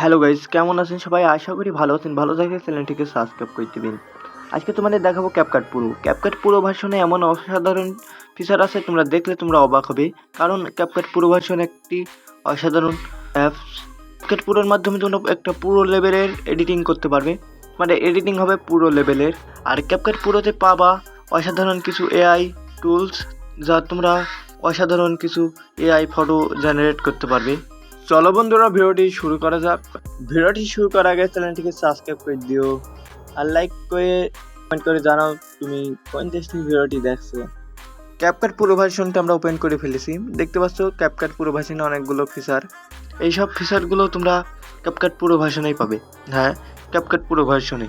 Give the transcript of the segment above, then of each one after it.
Hello guys, কেমন আছেন সবাই? আশা করি ভালো আছেন। ভালো থাকলে চ্যানেলটিকে সাবস্ক্রাইব করে দিবেন। আজকে তোমাদের দেখাবো ক্যাপকাট প্রো। ক্যাপকাট প্রো ভার্সনে এমন অসাধারণ ফিচার আছে, তোমরা দেখলে তোমরা অবাক হবে। কারণ ক্যাপকাট প্রো ভার্সন একটি অসাধারণ অ্যাপস। ক্যাপকাট প্রোর মাধ্যমে তোমরা একটা পুরো লেভেলের এডিটিং করতে পারবে, মানে এডিটিং হবে পুরো লেভেলের। আর ক্যাপকাট প্রোতে পাবা অসাধারণ কিছু এআই টুলস, যা তোমরা অসাধারণ কিছু এআই ফটো জেনারেট করতে পারবে। চলো বন্ধুরা, ভিডিওটি শুরু করা যাক। ভিডিওটি শুরু করার আগে চ্যানেলটিকে সাবস্ক্রাইব করে দিও আর লাইক করে কমেন্ট করে জানাও তুমি কোন দেশ থেকে ভিডিওটি দেখছো। ক্যাপকাট পুরো ভার্সনটা আমরা ওপেন করে ফেলেছি। দেখতে পাচ্ছ ক্যাপকাট পুরো ভার্সনে অনেকগুলো ফিচার। এই সব ফিচারগুলো তোমরা ক্যাপকাট পুরো ভার্সনেই পাবে। হ্যাঁ, ক্যাপকাট পুরো ভার্সনে।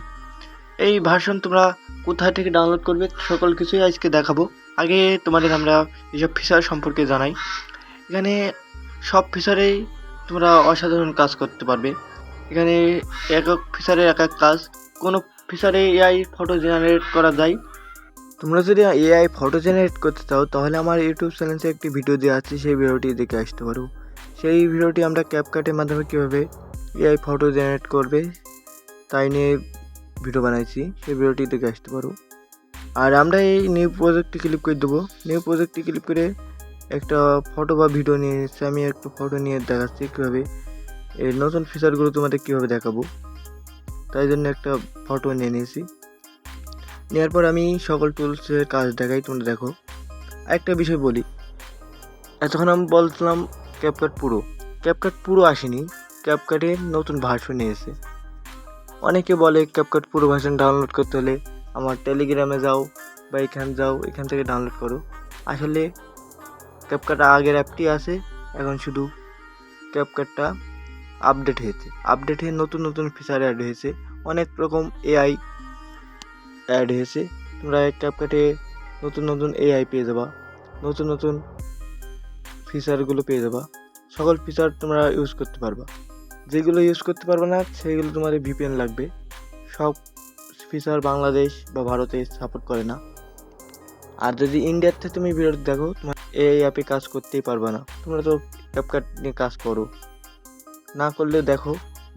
এই ভার্সন তোমরা কোথা থেকে ডাউনলোড করবে সকল কিছুই আজকে দেখাবো। আগে তোমাদের আমরা এইসব ফিচার সম্পর্কে জানাই। এখানে সব ফিচারেই তোমরা অসাধারণ কাজ করতে পারবে। এখানে এক এক ফিচারের এক এক কাজ। কোনো ফিচারে এআই ফটো জেনারেট করা যায়। তোমরা যদি এআই ফটো জেনারেট করতে চাও তাহলে আমার ইউটিউব চ্যানেলে একটি ভিডিও দেওয়া আছে, সেই ভিডিওটি দেখে আসতে পারো। সেই ভিডিওটি আমরা ক্যাপকাটের মাধ্যমে কীভাবে এআই ফটো জেনারেট করবে তাই নিয়ে ভিডিও বানাইছি, সেই ভিডিওটি দেখে আসতে পারো। আর আমরা এই নিউ প্রজেক্টটি ক্লিক করে দেবো। নিউ প্রজেক্টটি ক্লিক করে একটা ফটো বা ভিডিও নিয়ে এসেছি। আমি একটু ফটো নিয়ে দেখাচ্ছি কীভাবে এই নতুন ফিচারগুলো তোমাদের কীভাবে দেখাবো, তাই জন্য একটা ফটো নিয়ে নিয়েছি। নেওয়ার পর আমি সকল টুলসের কাজ দেখাই, তোমরা দেখো। আরেকটা বিষয় বলি, এতক্ষণ আমি বলছিলাম ক্যাপকাট পুরো। ক্যাপকাট পুরো আসেনি, ক্যাপকাটের নতুন ভার্সন এসেছে। অনেকে বলে ক্যাপকাট পুরো ভার্সন ডাউনলোড করতে হলে আমার টেলিগ্রামে যাও বা এখানে যাও, এখান থেকে ডাউনলোড করো। আসলে ক্যাপকাট আগের অ্যাপটি আছে, এখন শুধু ক্যাপকাটটা আপডেট হয়েছে। আপডেট হয়ে নতুন নতুন ফিচার অ্যাড হয়েছে, অনেক রকম এআই অ্যাড হয়েছে। তোমরা ক্যাপকাটে নতুন নতুন এআই পেয়ে যাবা, নতুন নতুন ফিচারগুলো পেয়ে যাবা। সকল ফিচার তোমরা ইউজ করতে পারবা। যেগুলো ইউজ করতে পারবে না সেগুলো তোমাদের ভিপিএন লাগবে। সব ফিচার বাংলাদেশ বা ভারতে সাপোর্ট করে না। আর যদি ইন্ডিয়ার থেকে তুমি ভিডিও দেখো, তোমার এই অ্যাপে কাজ করতেই পারবে না। তোমরা তো ক্যাপকাট নিয়ে কাজ করো, না করলে দেখো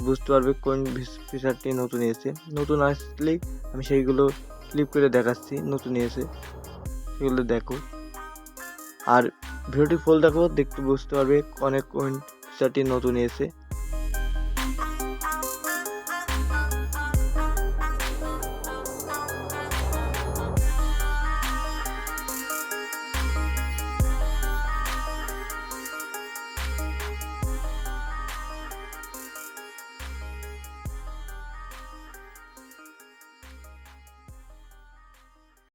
বুঝতে পারবে কোন ফিচারটি নতুন এসেছে। নতুন আসলেই আমি সেইগুলো ক্লিক করে দেখাচ্ছি নতুন এসে, সেগুলো দেখো। আর ভিডিওটি ফুল দেখো, দেখতে বুঝতে পারবে অনেক কোন ফিচারটি নতুন এসেছে।